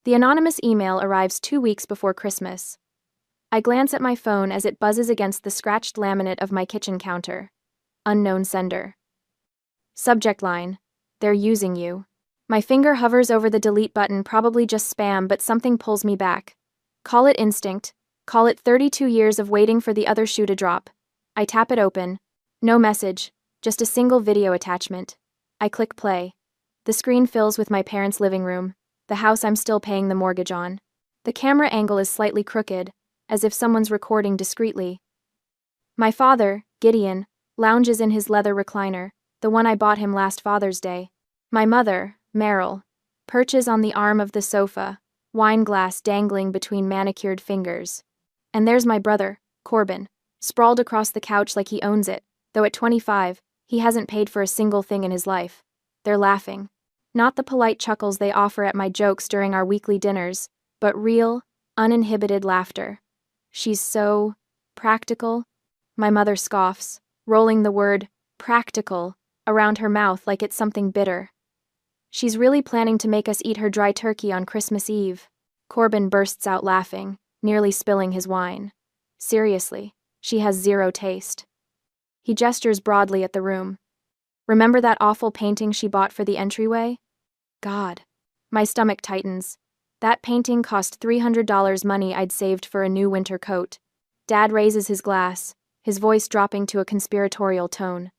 The anonymous email arrives 2 weeks before Christmas. I glance at my phone as it buzzes against the scratched laminate of my kitchen counter. Unknown sender. Subject line: They're using you. My finger hovers over the delete button, probably just spam, but something pulls me back. Call it instinct. Call it 32 years of waiting for the other shoe to drop. I tap it open. No message, just a single video attachment. I click play. The screen fills with my parents' living room, the house I'm still paying the mortgage on. The camera angle is slightly crooked, as if someone's recording discreetly. My father, Gideon, lounges in his leather recliner, the one I bought him last Father's Day. My mother, Meryl, perches on the arm of the sofa, wine glass dangling between manicured fingers. And there's my brother, Corbin, sprawled across the couch like he owns it, though at 25, he hasn't paid for a single thing in his life. They're laughing. Not the polite chuckles they offer at my jokes during our weekly dinners, but real, uninhibited laughter. She's so practical. My mother scoffs, rolling the word practical around her mouth like it's something bitter. She's really planning to make us eat her dry turkey on Christmas Eve. Corbin bursts out laughing, nearly spilling his wine. Seriously, she has zero taste. He gestures broadly at the room. Remember that awful painting she bought for the entryway? God. My stomach tightens. That painting cost $300 money I'd saved for a new winter coat. Dad raises his glass, his voice dropping to a conspiratorial tone.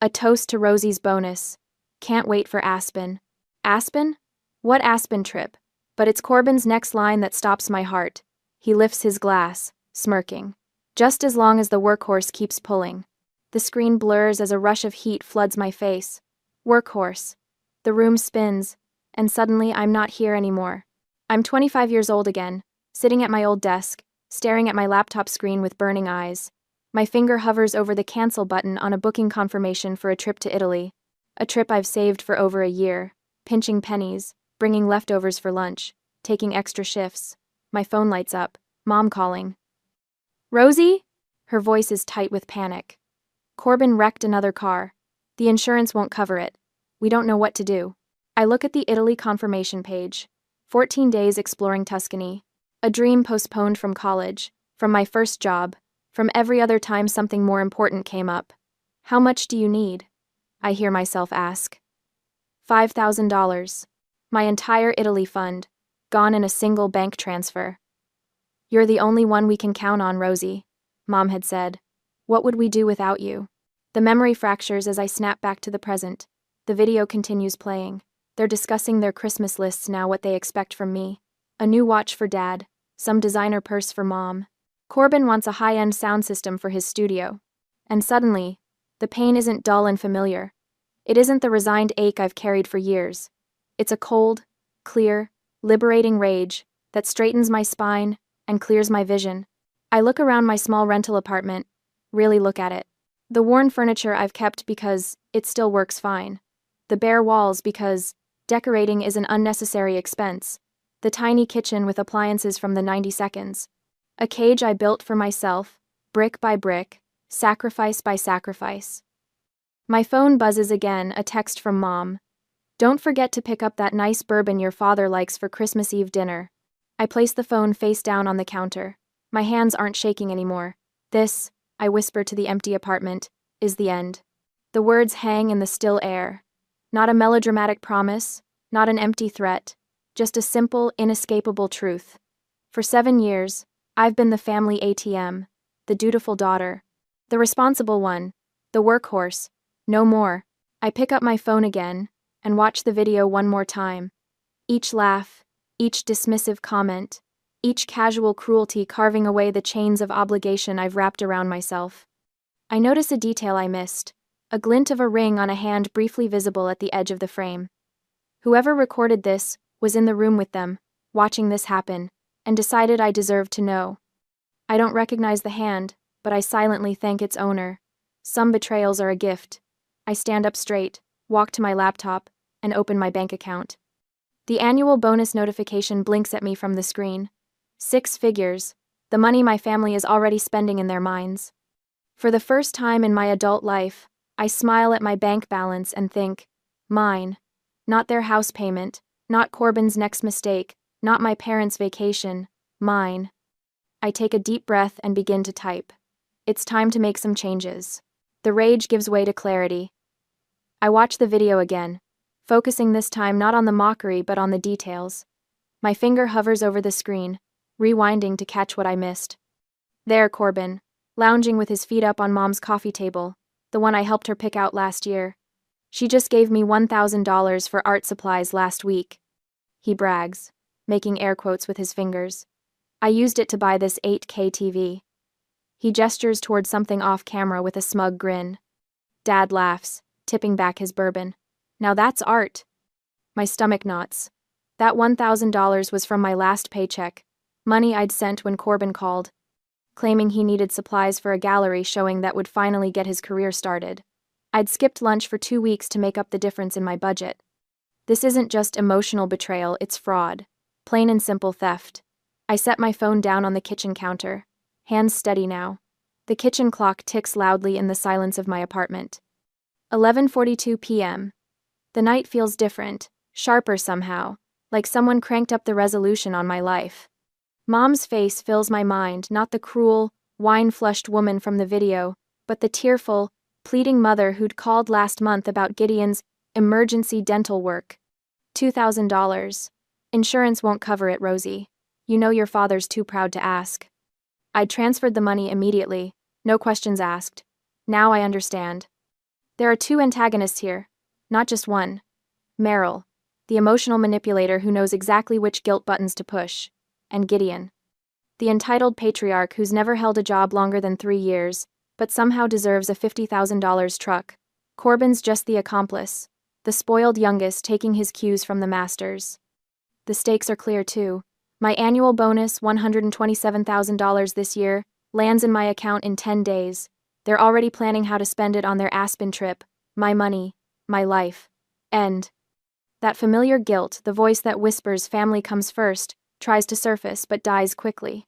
A toast to Rosie's bonus. Can't wait for Aspen. Aspen? What Aspen trip? But it's Corbin's next line that stops my heart. He lifts his glass, smirking. Just as long as the workhorse keeps pulling. The screen blurs as a rush of heat floods my face. Workhorse. The room spins, and suddenly I'm not here anymore. I'm 25 years old again, sitting at my old desk, staring at my laptop screen with burning eyes. My finger hovers over the cancel button on a booking confirmation for a trip to Italy. A trip I've saved for over a year, pinching pennies, bringing leftovers for lunch, taking extra shifts. My phone lights up. Mom calling. Rosie? Her voice is tight with panic. Corbin wrecked another car. The insurance won't cover it. We don't know what to do. I look at the Italy confirmation page. 14 days exploring Tuscany. A dream postponed from college, from my first job, from every other time something more important came up. How much do you need? I hear myself ask. $5,000. My entire Italy fund, gone in a single bank transfer. You're the only one we can count on, Rosie, Mom had said. What would we do without you? The memory fractures as I snap back to the present. The video continues playing. They're discussing their Christmas lists now, what they expect from me. A new watch for Dad, some designer purse for Mom. Corbin wants a high-end sound system for his studio. And suddenly, the pain isn't dull and familiar. It isn't the resigned ache I've carried for years. It's a cold, clear, liberating rage that straightens my spine and clears my vision. I look around my small rental apartment, really look at it. The worn furniture I've kept because it still works fine. The bare walls because decorating is an unnecessary expense. The tiny kitchen with appliances from the 90 seconds. A cage I built for myself, brick by brick, sacrifice by sacrifice. My phone buzzes again, a text from Mom. Don't forget to pick up that nice bourbon your father likes for Christmas Eve dinner. I place the phone face down on the counter. My hands aren't shaking anymore. This, I whisper to the empty apartment, is the end. The words hang in the still air. Not a melodramatic promise, not an empty threat, just a simple, inescapable truth. For 7 years, I've been the family ATM, the dutiful daughter, the responsible one, the workhorse, no more. I pick up my phone again and watch the video one more time. Each laugh, each dismissive comment, each casual cruelty carving away the chains of obligation I've wrapped around myself. I notice a detail I missed, a glint of a ring on a hand briefly visible at the edge of the frame. Whoever recorded this was in the room with them, watching this happen, and decided I deserved to know. I don't recognize the hand, but I silently thank its owner. Some betrayals are a gift. I stand up straight, walk to my laptop, and open my bank account. The annual bonus notification blinks at me from the screen. 6 figures, the money my family is already spending in their minds. For the first time in my adult life, I smile at my bank balance and think, mine. Not their house payment, not Corbin's next mistake, Not my parents' vacation, mine. I take a deep breath and begin to type. It's time to make some changes. The rage gives way to clarity. I watch the video again, focusing this time not on the mockery but on the details. My finger hovers over the screen, rewinding to catch what I missed. There, Corbin, lounging with his feet up on Mom's coffee table, the one I helped her pick out last year. She just gave me $1,000 for art supplies last week. He brags, making air quotes with his fingers. I used it to buy this 8K TV. He gestures toward something off camera with a smug grin. Dad laughs, tipping back his bourbon. Now that's art. My stomach knots. That $1,000 was from my last paycheck, money I'd sent when Corbin called, claiming he needed supplies for a gallery showing that would finally get his career started. I'd skipped lunch for 2 weeks to make up the difference in my budget. This isn't just emotional betrayal, it's fraud. Plain and simple theft. I set my phone down on the kitchen counter, hands steady now. The kitchen clock ticks loudly in the silence of my apartment. 11:42 p.m. The night feels different, sharper somehow, like someone cranked up the resolution on my life. Mom's face fills my mind, not the cruel, wine-flushed woman from the video, but the tearful, pleading mother who'd called last month about Gideon's emergency dental work. $2,000. Insurance won't cover it, Rosie. You know your father's too proud to ask. I'd transferred the money immediately, no questions asked. Now I understand. There are two antagonists here, not just one. Meryl, the emotional manipulator who knows exactly which guilt buttons to push, and Gideon, the entitled patriarch who's never held a job longer than 3 years, but somehow deserves a $50,000 truck. Corbin's just the accomplice, the spoiled youngest taking his cues from the masters. The stakes are clear too. My annual bonus, $127,000 this year, lands in my account in 10 days. They're already planning how to spend it on their Aspen trip. My money, my life. End. That familiar guilt, the voice that whispers family comes first, tries to surface but dies quickly.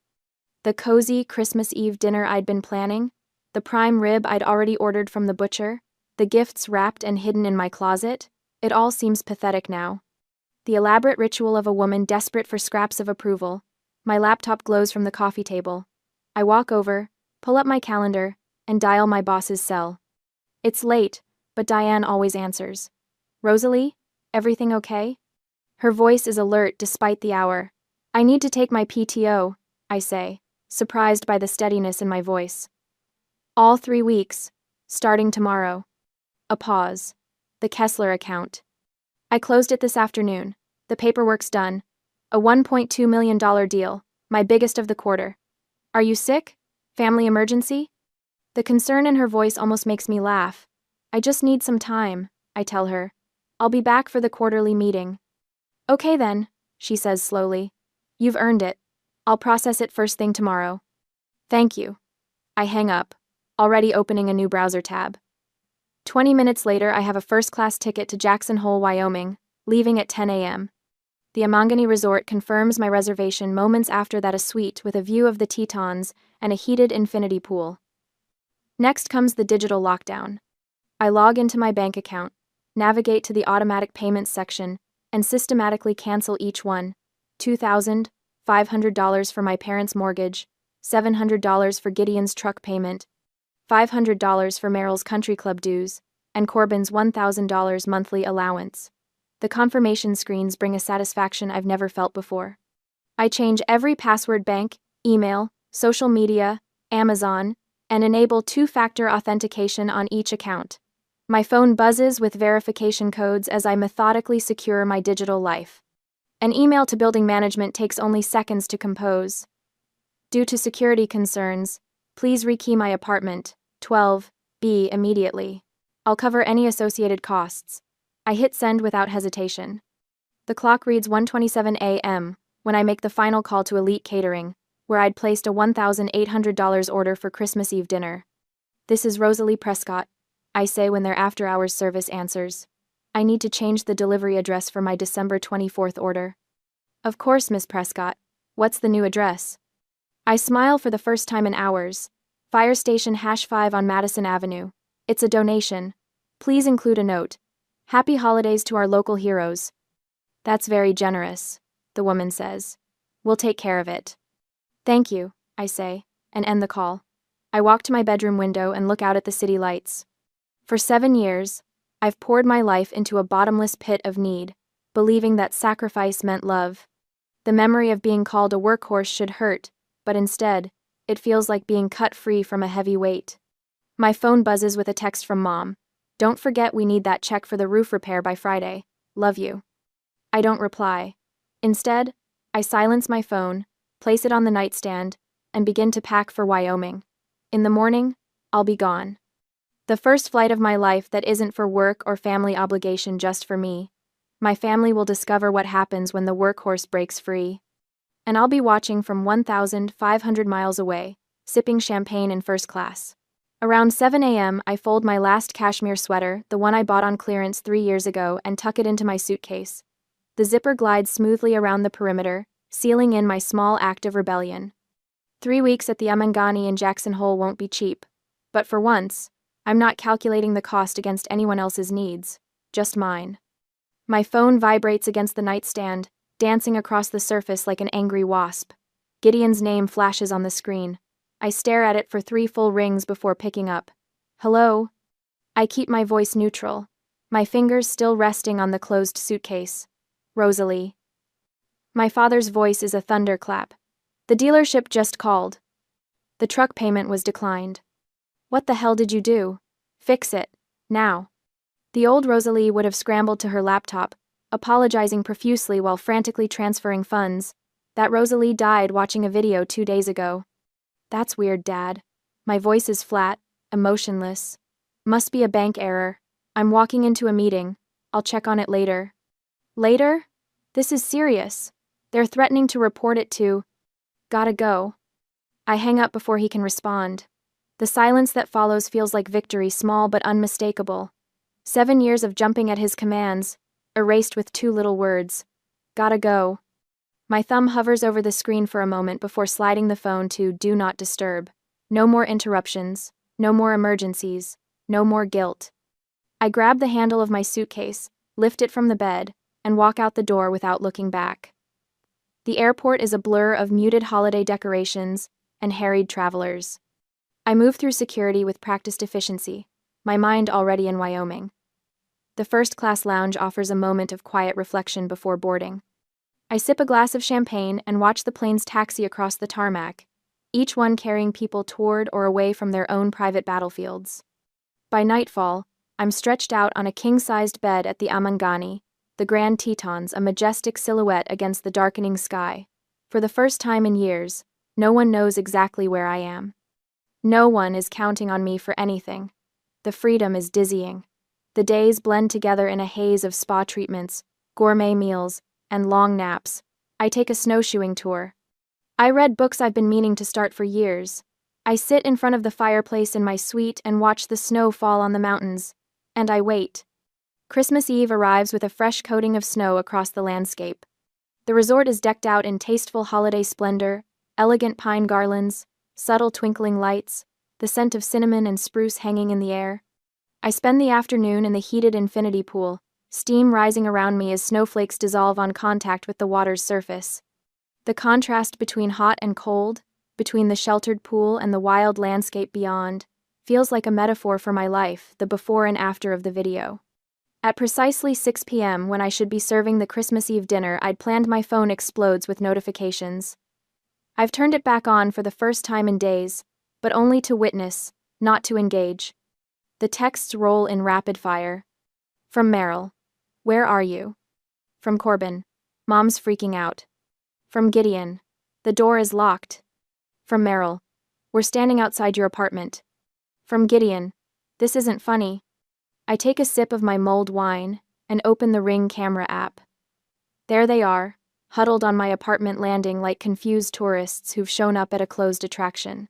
The cozy Christmas Eve dinner I'd been planning, the prime rib I'd already ordered from the butcher, the gifts wrapped and hidden in my closet, it all seems pathetic now. The elaborate ritual of a woman desperate for scraps of approval. My laptop glows from the coffee table. I walk over, pull up my calendar, and dial my boss's cell. It's late, but Diane always answers. Rosalie, everything okay? Her voice is alert despite the hour. I need to take my PTO, I say, surprised by the steadiness in my voice. All 3 weeks, starting tomorrow. A pause. The Kessler account. I closed it this afternoon. The paperwork's done. A $1.2 million deal, my biggest of the quarter. Are you sick? Family emergency? The concern in her voice almost makes me laugh. I just need some time, I tell her. I'll be back for the quarterly meeting. Okay then, she says slowly. You've earned it. I'll process it first thing tomorrow. Thank you. I hang up, already opening a new browser tab. 20 minutes later, I have a first-class ticket to Jackson Hole, Wyoming, leaving at 10 a.m. The Amangani Resort confirms my reservation moments after that, a suite with a view of the Tetons and a heated infinity pool. Next comes the digital lockdown. I log into my bank account, navigate to the automatic payments section, and systematically cancel each one. $2,500 for my parents' mortgage, $700 for Gideon's truck payment, $500 for Meryl's country club dues, and Corbin's $1,000 monthly allowance. The confirmation screens bring a satisfaction I've never felt before. I change every password: bank, email, social media, Amazon, and enable 2-factor authentication on each account. My phone buzzes with verification codes as I methodically secure my digital life. An email to building management takes only seconds to compose. Due to security concerns, please rekey my apartment, 12B, immediately. I'll cover any associated costs. I hit send without hesitation. The clock reads 1:27 a.m. when I make the final call to Elite Catering, where I'd placed a $1,800 order for Christmas Eve dinner. This is Rosalie Prescott, I say when their after-hours service answers. I need to change the delivery address for my December 24th order. Of course, Miss Prescott. What's the new address? I smile for the first time in hours. Fire Station #5 on Madison Avenue. It's a donation. Please include a note. Happy holidays to our local heroes. That's very generous. the woman says. We'll take care of it. Thank you, I say, and end the call. I walk to my bedroom window and look out at the city lights. For 7 years, I've poured my life into a bottomless pit of need, believing that sacrifice meant love. The memory of being called a workhorse should hurt, but instead, it feels like being cut free from a heavy weight. My phone buzzes with a text from Mom. Don't forget we need that check for the roof repair by Friday. Love you. I don't reply. Instead, I silence my phone, place it on the nightstand, and begin to pack for Wyoming. In the morning, I'll be gone. The first flight of my life that isn't for work or family obligation, just for me. My family will discover what happens when the workhorse breaks free. And I'll be watching from 1,500 miles away, sipping champagne in first class. Around 7 a.m., I fold my last cashmere sweater, the one I bought on clearance 3 years ago, and tuck it into my suitcase. The zipper glides smoothly around the perimeter, sealing in my small act of rebellion. 3 weeks at the Amangani in Jackson Hole won't be cheap. But for once, I'm not calculating the cost against anyone else's needs, just mine. My phone vibrates against the nightstand, dancing across the surface like an angry wasp. Gideon's name flashes on the screen. I stare at it for 3 full rings before picking up. Hello? I keep my voice neutral, my fingers still resting on the closed suitcase. Rosalie. My father's voice is a thunderclap. The dealership just called. The truck payment was declined. What the hell did you do? Fix it, now. The old Rosalie would have scrambled to her laptop, apologizing profusely while frantically transferring funds. That Rosalie died watching a video 2 days ago. That's weird, Dad. My voice is flat, emotionless. Must be a bank error. I'm walking into a meeting. I'll check on it later. Later? This is serious. They're threatening to report it to... Gotta go. I hang up before he can respond. The silence that follows feels like victory, small but unmistakable. 7 years of jumping at his commands, erased with 2 little words. Gotta go. My thumb hovers over the screen for a moment before sliding the phone to Do Not Disturb. No more interruptions, no more emergencies, no more guilt. I grab the handle of my suitcase, lift it from the bed, and walk out the door without looking back. The airport is a blur of muted holiday decorations and harried travelers. I move through security with practiced efficiency, my mind already in Wyoming. The first-class lounge offers a moment of quiet reflection before boarding. I sip a glass of champagne and watch the planes taxi across the tarmac, each one carrying people toward or away from their own private battlefields. By nightfall, I'm stretched out on a king-sized bed at the Amangani, the Grand Tetons, a majestic silhouette against the darkening sky. For the first time in years, no one knows exactly where I am. No one is counting on me for anything. The freedom is dizzying. The days blend together in a haze of spa treatments, gourmet meals, and long naps. I take a snowshoeing tour. I read books I've been meaning to start for years. I sit in front of the fireplace in my suite and watch the snow fall on the mountains. And I wait. Christmas Eve arrives with a fresh coating of snow across the landscape. The resort is decked out in tasteful holiday splendor, elegant pine garlands, subtle twinkling lights, the scent of cinnamon and spruce hanging in the air. I spend the afternoon in the heated infinity pool, steam rising around me as snowflakes dissolve on contact with the water's surface. The contrast between hot and cold, between the sheltered pool and the wild landscape beyond, feels like a metaphor for my life, the before and after of the video. At precisely 6 p.m., when I should be serving the Christmas Eve dinner I'd planned, my phone explodes with notifications. I've turned it back on for the first time in days, but only to witness, not to engage. The texts roll in rapid fire. From Meryl, where are you? From Corbin, Mom's freaking out. From Gideon, the door is locked. From Meryl, we're standing outside your apartment. From Gideon, this isn't funny. I take a sip of my mulled wine and open the Ring camera app. There they are, huddled on my apartment landing like confused tourists who've shown up at a closed attraction.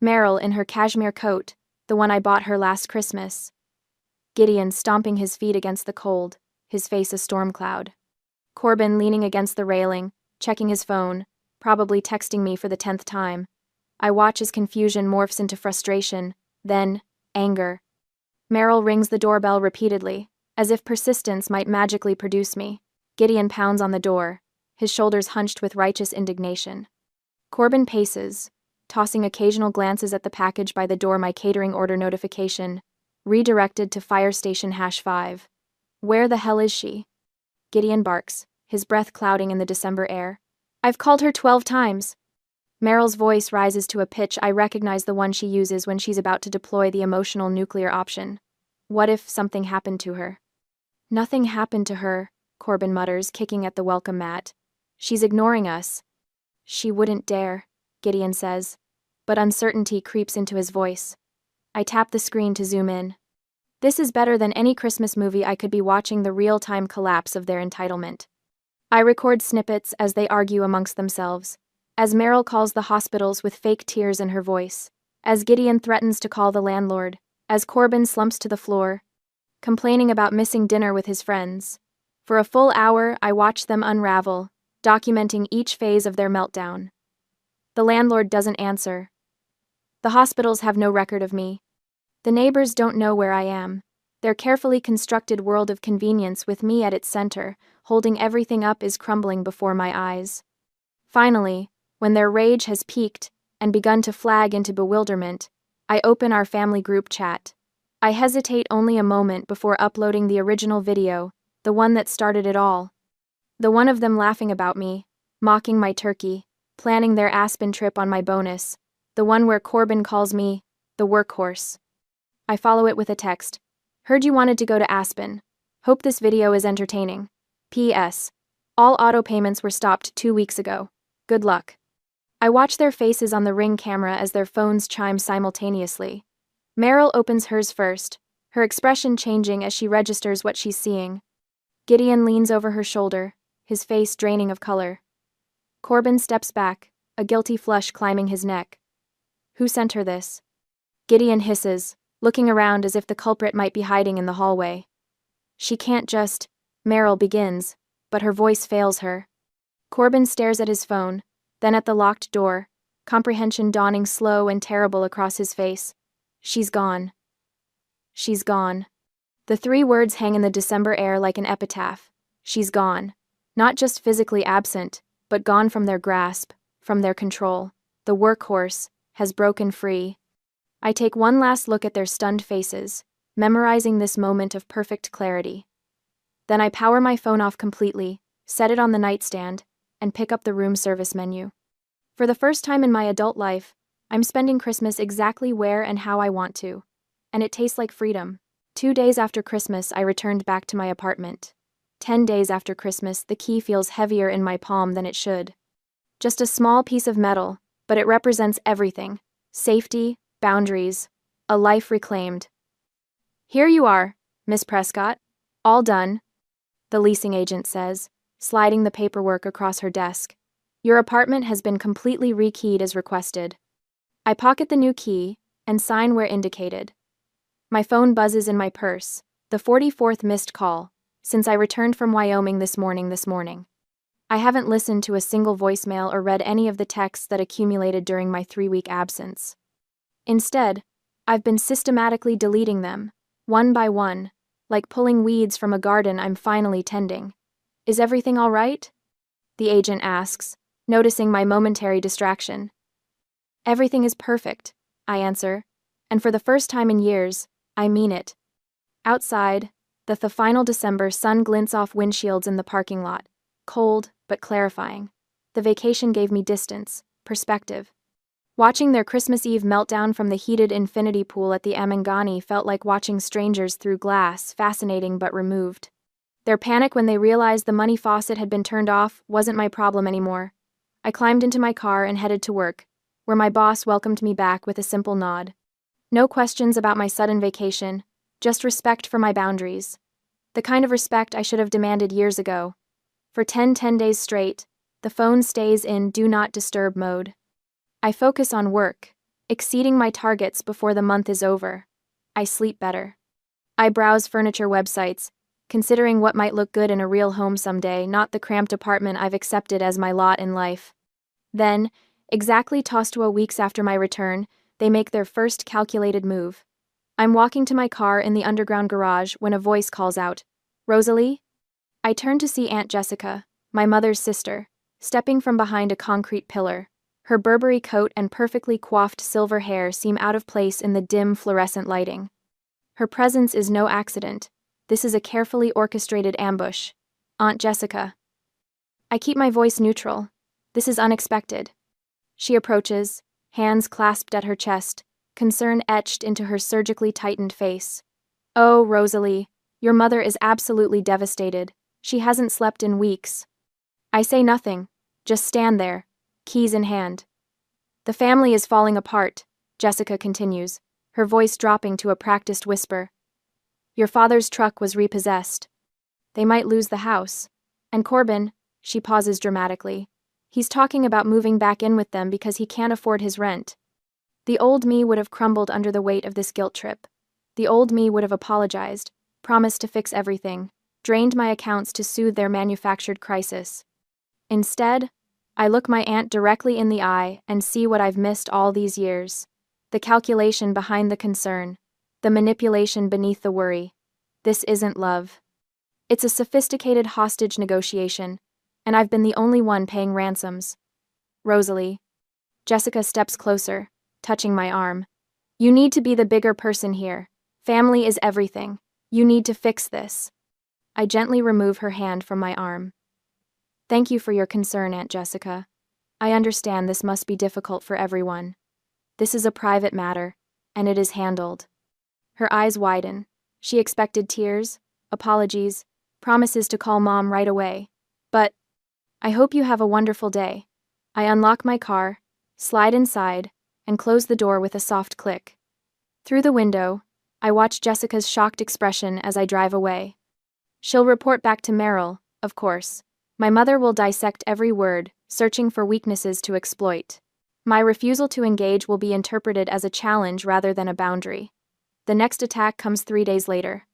Meryl in her cashmere coat, the one I bought her last Christmas. Gideon stomping his feet against the cold, his face a storm cloud. Corbin leaning against the railing, checking his phone, probably texting me for the 10th time. I watch as confusion morphs into frustration, then anger. Meryl rings the doorbell repeatedly, as if persistence might magically produce me. Gideon pounds on the door. his shoulders hunched with righteous indignation. Corbin paces, tossing occasional glances at the package by the door. My catering order notification, redirected to fire station #5. Where the hell is she? Gideon barks, his breath clouding in the December air. I've called her 12 times. Meryl's voice rises to a pitch I recognize, the one she uses when she's about to deploy the emotional nuclear option. What if something happened to her? Nothing happened to her, Corbin mutters, kicking at the welcome mat. She's ignoring us. She wouldn't dare, Gideon says, but uncertainty creeps into his voice. I tap the screen to zoom in. This is better than any Christmas movie I could be watching, the real-time collapse of their entitlement. I record snippets as they argue amongst themselves, as Meryl calls the hospitals with fake tears in her voice, as Gideon threatens to call the landlord, as Corbin slumps to the floor, complaining about missing dinner with his friends. For a full hour, I watch them unravel, documenting each phase of their meltdown. The landlord doesn't answer. The hospitals have no record of me. The neighbors don't know where I am. Their carefully constructed world of convenience with me at its center, holding everything up, is crumbling before my eyes. Finally, when their rage has peaked and begun to flag into bewilderment, I open our family group chat. I hesitate only a moment before uploading the original video, the one that started it all. The one of them laughing about me, mocking my turkey, planning their Aspen trip on my bonus, the one where Corbin calls me the workhorse. I follow it with a text. Heard you wanted to go to Aspen. Hope this video is entertaining. P.S. All auto payments were stopped 2 weeks ago. Good luck. I watch their faces on the Ring camera as their phones chime simultaneously. Meryl opens hers first, her expression changing as she registers what she's seeing. Gideon leans over her shoulder, his face draining of color. Corbin steps back, a guilty flush climbing his neck. Who sent her this? Gideon hisses, looking around as if the culprit might be hiding in the hallway. She can't just... Meryl begins, but her voice fails her. Corbin stares at his phone, then at the locked door, comprehension dawning slow and terrible across his face. She's gone. She's gone. The 3 words hang in the December air like an epitaph. She's gone. Not just physically absent, but gone from their grasp, from their control. The workhorse has broken free. I take one last look at their stunned faces, memorizing this moment of perfect clarity. Then I power my phone off completely, set it on the nightstand, and pick up the room service menu. For the first time in my adult life, I'm spending Christmas exactly where and how I want to, and it tastes like freedom. 2 days after Christmas, I returned back to my apartment. 10 days after Christmas, the key feels heavier in my palm than it should. Just a small piece of metal, but it represents everything. Safety, boundaries, a life reclaimed. Here you are, Miss Prescott. All done, the leasing agent says, sliding the paperwork across her desk. Your apartment has been completely rekeyed as requested. I pocket the new key and sign where indicated. My phone buzzes in my purse, the 44th missed call, since I returned from Wyoming this morning. I haven't listened to a single voicemail or read any of the texts that accumulated during my 3-week absence. Instead, I've been systematically deleting them, one by one, like pulling weeds from a garden I'm finally tending. Is everything all right? The agent asks, noticing my momentary distraction. Everything is perfect, I answer, and for the first time in years, I mean it. Outside, the final December sun glints off windshields in the parking lot, cold but clarifying. The vacation gave me distance, perspective. Watching their Christmas Eve meltdown from the heated infinity pool at the Amangani felt like watching strangers through glass, fascinating but removed. Their panic when they realized the money faucet had been turned off wasn't my problem anymore. I climbed into my car and headed to work, where my boss welcomed me back with a simple nod. No questions about my sudden vacation, just respect for my boundaries. The kind of respect I should have demanded years ago. For 10 days straight, the phone stays in do not disturb mode. I focus on work, exceeding my targets before the month is over. I sleep better. I browse furniture websites, considering what might look good in a real home someday, not the cramped apartment I've accepted as my lot in life. Then, exactly tossed weeks after my return, they make their first calculated move. I'm walking to my car in the underground garage when a voice calls out, "Rosalie?" I turn to see Aunt Jessica, my mother's sister, stepping from behind a concrete pillar. Her Burberry coat and perfectly coiffed silver hair seem out of place in the dim fluorescent lighting. Her presence is no accident. This is a carefully orchestrated ambush. Aunt Jessica. I keep my voice neutral. This is unexpected. She approaches, hands clasped at her chest, concern etched into her surgically tightened face. Oh, Rosalie, your mother is absolutely devastated. She hasn't slept in weeks. I say nothing, just stand there, keys in hand. The family is falling apart, Jessica continues, her voice dropping to a practiced whisper. Your father's truck was repossessed. They might lose the house. And Corbin, she pauses dramatically. He's talking about moving back in with them because he can't afford his rent. The old me would have crumbled under the weight of this guilt trip. The old me would have apologized, promised to fix everything, drained my accounts to soothe their manufactured crisis. Instead, I look my aunt directly in the eye and see what I've missed all these years. The calculation behind the concern. The manipulation beneath the worry. This isn't love. It's a sophisticated hostage negotiation, and I've been the only one paying ransoms. Rosalie. Jessica steps closer, touching my arm. You need to be the bigger person here. Family is everything. You need to fix this. I gently remove her hand from my arm. Thank you for your concern, Aunt Jessica. I understand this must be difficult for everyone. This is a private matter, and it is handled. Her eyes widen. She expected tears, apologies, promises to call Mom right away. But I hope you have a wonderful day. I unlock my car, slide inside, and close the door with a soft click. Through the window, I watch Jessica's shocked expression as I drive away. She'll report back to Meryl, of course. My mother will dissect every word, searching for weaknesses to exploit. My refusal to engage will be interpreted as a challenge rather than a boundary. The next attack comes 3 days later.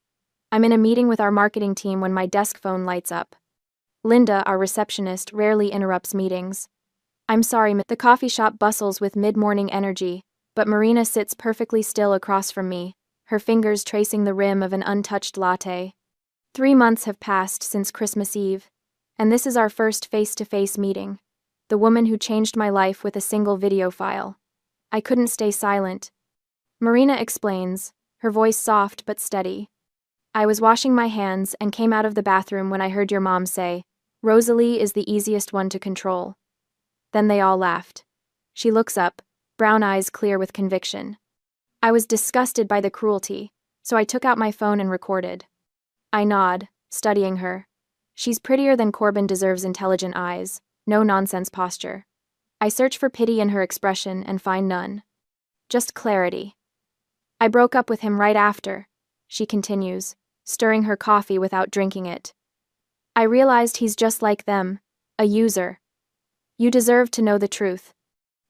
I'm in a meeting with our marketing team when my desk phone lights up. Linda, our receptionist, rarely interrupts meetings. I'm sorry, the coffee shop bustles with mid-morning energy, but Marina sits perfectly still across from me, her fingers tracing the rim of an untouched latte. 3 months have passed since Christmas Eve, and this is our first face-to-face meeting. The woman who changed my life with a single video file. I couldn't stay silent. Marina explains, her voice soft but steady. I was washing my hands and came out of the bathroom when I heard your mom say, Rosalie is the easiest one to control. Then they all laughed. She looks up, brown eyes clear with conviction. I was disgusted by the cruelty, so I took out my phone and recorded. I nod, studying her. She's prettier than Corbin deserves intelligent eyes, no nonsense posture. I search for pity in her expression and find none. Just clarity. I broke up with him right after, she continues, stirring her coffee without drinking it. I realized he's just like them, a user. You deserve to know the truth.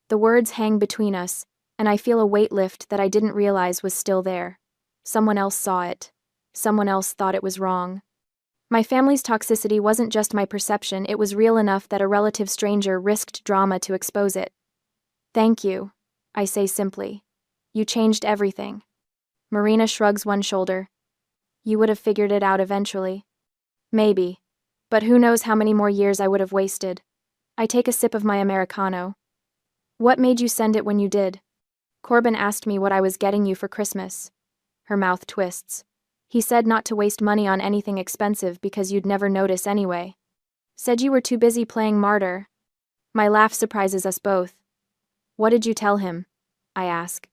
The words hang between us, and I feel a weight lift that I didn't realize was still there. Someone else saw it. Someone else thought it was wrong. My family's toxicity wasn't just my perception, it was real enough that a relative stranger risked drama to expose it. Thank you, I say simply. You changed everything. Marina shrugs one shoulder. You would have figured it out eventually. Maybe. But who knows how many more years I would have wasted. I take a sip of my Americano. What made you send it when you did? Corbin asked me what I was getting you for Christmas. Her mouth twists. He said not to waste money on anything expensive because you'd never notice anyway. Said you were too busy playing martyr. My laugh surprises us both. What did you tell him? I ask.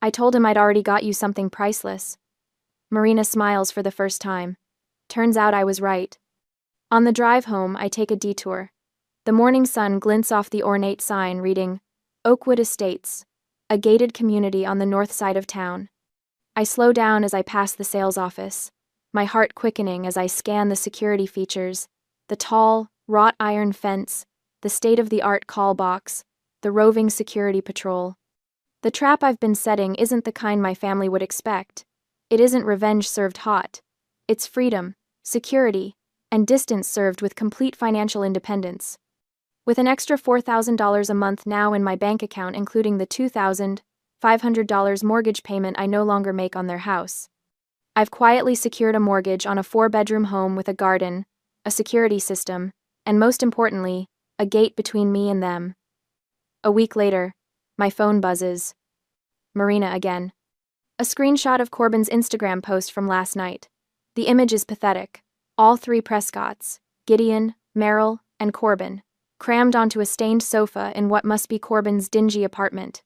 I told him I'd already got you something priceless. Marina smiles for the first time. Turns out I was right. On the drive home, I take a detour. The morning sun glints off the ornate sign reading, Oakwood Estates, a gated community on the north side of town. I slow down as I pass the sales office, my heart quickening as I scan the security features, the tall, wrought iron fence, the state-of-the-art call box, the roving security patrol. The trap I've been setting isn't the kind my family would expect. It isn't revenge served hot. It's freedom, security, and distance served with complete financial independence. With an extra $4,000 a month now in my bank account, including the $2,500 mortgage payment I no longer make on their house. I've quietly secured a mortgage on a 4-bedroom home with a garden, a security system, And most importantly, a gate between me and them. A week later, my phone buzzes. Marina again. A screenshot of Corbin's Instagram post from last night. The image is pathetic. All three Prescotts, Gideon, Meryl, and Corbin, crammed onto a stained sofa in what must be Corbin's dingy apartment.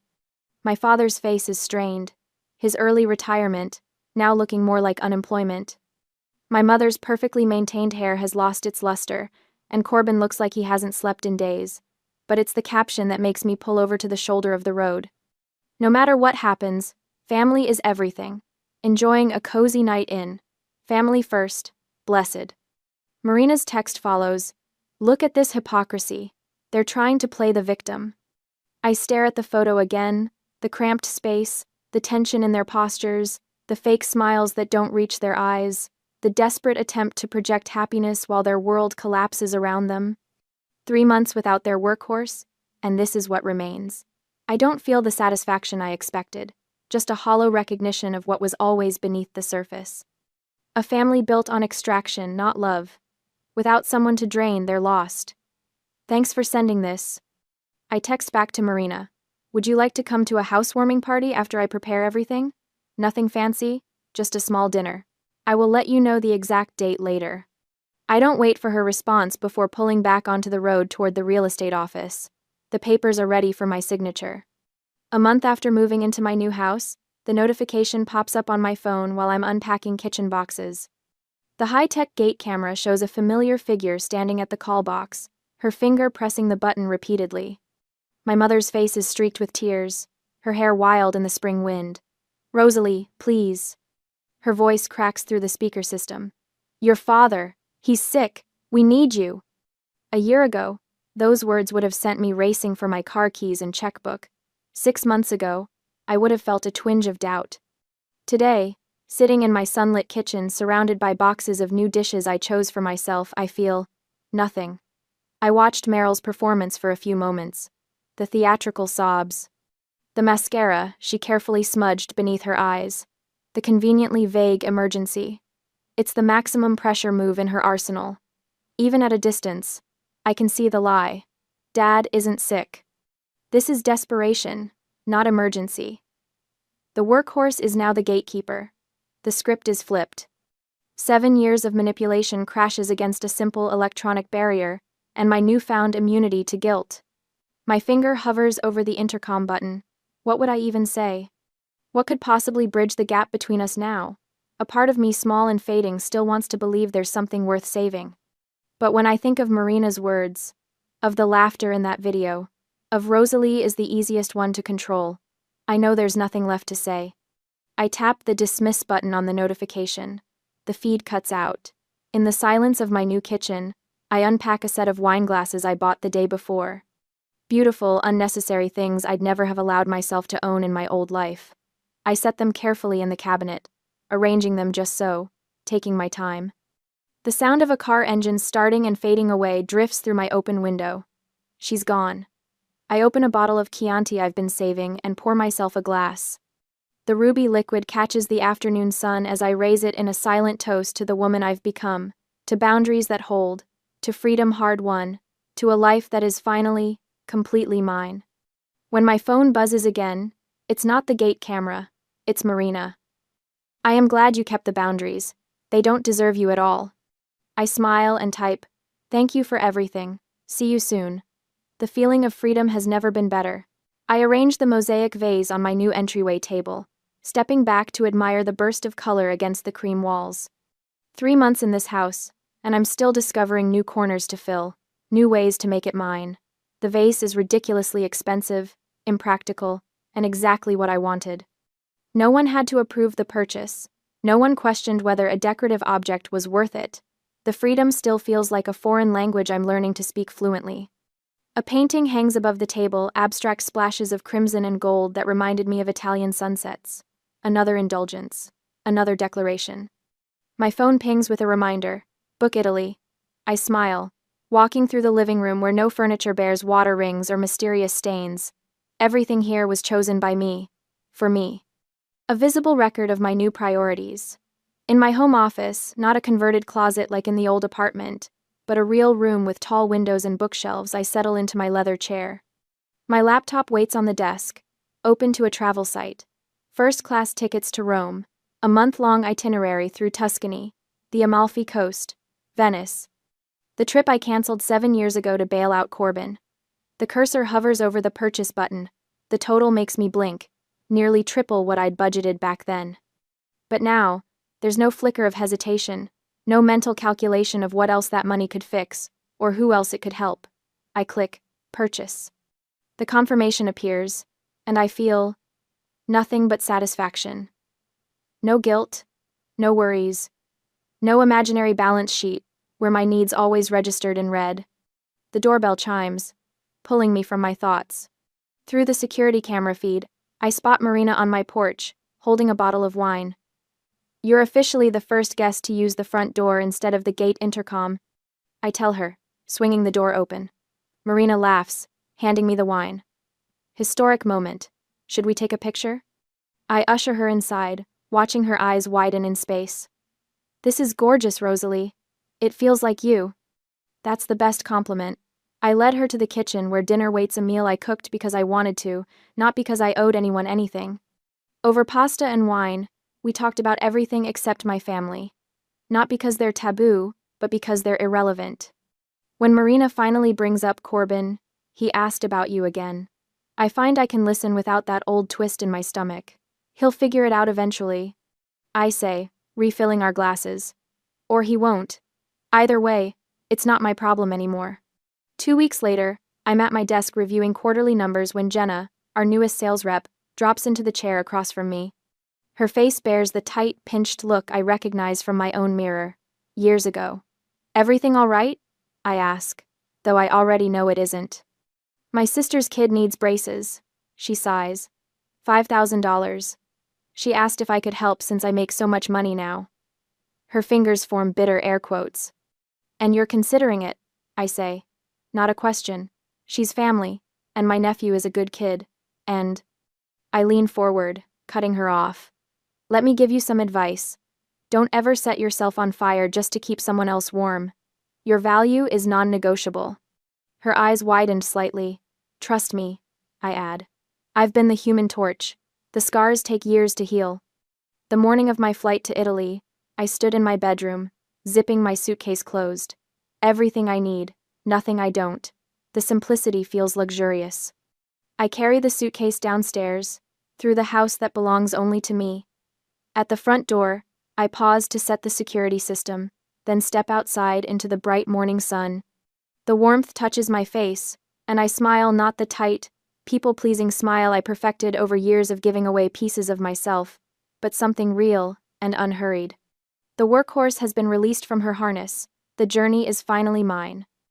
My father's face is strained, his early retirement, now looking more like unemployment. My mother's perfectly maintained hair has lost its luster, and Corbin looks like he hasn't slept in days. But it's the caption that makes me pull over to the shoulder of the road. No matter what happens, family is everything. Enjoying a cozy night in. Family first, blessed. Marina's text follows. Look at this hypocrisy. They're trying to play the victim. I stare at the photo again, the cramped space, the tension in their postures, the fake smiles that don't reach their eyes, the desperate attempt to project happiness while their world collapses around them. 3 months without their workhorse, and this is what remains. I don't feel the satisfaction I expected, just a hollow recognition of what was always beneath the surface. A family built on extraction, not love. Without someone to drain, they're lost. Thanks for sending this. I text back to Marina. Would you like to come to a housewarming party after I prepare everything? Nothing fancy, just a small dinner. I will let you know the exact date later. I don't wait for her response before pulling back onto the road toward the real estate office. The papers are ready for my signature. A month after moving into my new house, the notification pops up on my phone while I'm unpacking kitchen boxes. The high-tech gate camera shows a familiar figure standing at the call box, her finger pressing the button repeatedly. My mother's face is streaked with tears, her hair wild in the spring wind. Rosalie, please. Her voice cracks through the speaker system. Your father. He's sick. We need you. A year ago, those words would have sent me racing for my car keys and checkbook. 6 months ago, I would have felt a twinge of doubt. Today, sitting in my sunlit kitchen surrounded by boxes of new dishes I chose for myself, I feel nothing. I watched Meryl's performance for a few moments. The theatrical sobs. The mascara she carefully smudged beneath her eyes. The conveniently vague emergency. It's the maximum pressure move in her arsenal. Even at a distance, I can see the lie. Dad isn't sick. This is desperation, not emergency. The workhorse is now the gatekeeper. The script is flipped. 7 years of manipulation crashes against a simple electronic barrier, and my newfound immunity to guilt. My finger hovers over the intercom button. What would I even say? What could possibly bridge the gap between us now? A part of me, small and fading, still wants to believe there's something worth saving. But when I think of Marina's words, of the laughter in that video, of Rosalie is the easiest one to control, I know there's nothing left to say. I tap the dismiss button on the notification. The feed cuts out. In the silence of my new kitchen, I unpack a set of wine glasses I bought the day before. Beautiful, unnecessary things I'd never have allowed myself to own in my old life. I set them carefully in the cabinet, arranging them just so, taking my time. The sound of a car engine starting and fading away drifts through my open window. She's gone. I open a bottle of Chianti I've been saving and pour myself a glass. The ruby liquid catches the afternoon sun as I raise it in a silent toast to the woman I've become, to boundaries that hold, to freedom hard-won, to a life that is finally, completely mine. When my phone buzzes again, it's not the gate camera, it's Marina. I am glad you kept the boundaries. They don't deserve you at all. I smile and type, thank you for everything. See you soon. The feeling of freedom has never been better. I arrange the mosaic vase on my new entryway table, stepping back to admire the burst of color against the cream walls. 3 months in this house, and I'm still discovering new corners to fill, new ways to make it mine. The vase is ridiculously expensive, impractical, and exactly what I wanted. No one had to approve the purchase. No one questioned whether a decorative object was worth it. The freedom still feels like a foreign language I'm learning to speak fluently. A painting hangs above the table, abstract splashes of crimson and gold that reminded me of Italian sunsets. Another indulgence. Another declaration. My phone pings with a reminder. Book Italy. I smile, walking through the living room where no furniture bears water rings or mysterious stains. Everything here was chosen by me. For me. A visible record of my new priorities. In my home office, not a converted closet like in the old apartment, but a real room with tall windows and bookshelves. I settle into my leather chair. My laptop waits on the desk, open to a travel site. First-class tickets to Rome, a month-long itinerary through Tuscany, the Amalfi Coast, Venice. The trip I canceled 7 years ago to bail out Corbin. The cursor hovers over the purchase button. The total makes me blink, nearly triple what I'd budgeted back then. But now, there's no flicker of hesitation, no mental calculation of what else that money could fix, or who else it could help. I click, purchase. The confirmation appears, and I feel nothing but satisfaction. No guilt, no worries, no imaginary balance sheet where my needs always registered in red. The doorbell chimes, pulling me from my thoughts. Through the security camera feed, I spot Marina on my porch, holding a bottle of wine. "You're officially the first guest to use the front door instead of the gate intercom," I tell her, swinging the door open. Marina laughs, handing me the wine. Historic moment. Should we take a picture? I usher her inside, watching her eyes widen in space. "This is gorgeous, Rosalie. It feels like you." That's the best compliment. I led her to the kitchen where dinner waits, a meal I cooked because I wanted to, not because I owed anyone anything. Over pasta and wine, we talked about everything except my family. Not because they're taboo, but because they're irrelevant. When Marina finally brings up Corbin, "He asked about you again." I find I can listen without that old twist in my stomach. "He'll figure it out eventually," I say, refilling our glasses. "Or he won't. Either way, it's not my problem anymore." 2 weeks later, I'm at my desk reviewing quarterly numbers when Jenna, our newest sales rep, drops into the chair across from me. Her face bears the tight, pinched look I recognize from my own mirror, years ago. "Everything all right?" I ask, though I already know it isn't. "My sister's kid needs braces," she sighs. $5,000. She asked if I could help since I make so much money now. Her fingers form bitter air quotes. "And you're considering it," I say. Not a question. She's family, and my nephew is a good kid, and... I lean forward, cutting her off. "Let me give you some advice. Don't ever set yourself on fire just to keep someone else warm. Your value is non-negotiable." Her eyes widened slightly. "Trust me," I add. "I've been the human torch. The scars take years to heal." The morning of my flight to Italy, I stood in my bedroom, zipping my suitcase closed. Everything I need, nothing I don't. The simplicity feels luxurious. I carry the suitcase downstairs, through the house that belongs only to me. At the front door, I pause to set the security system, then step outside into the bright morning sun. The warmth touches my face, and I smile, not the tight, people-pleasing smile I perfected over years of giving away pieces of myself, but something real and unhurried. The workhorse has been released from her harness. The journey is finally mine.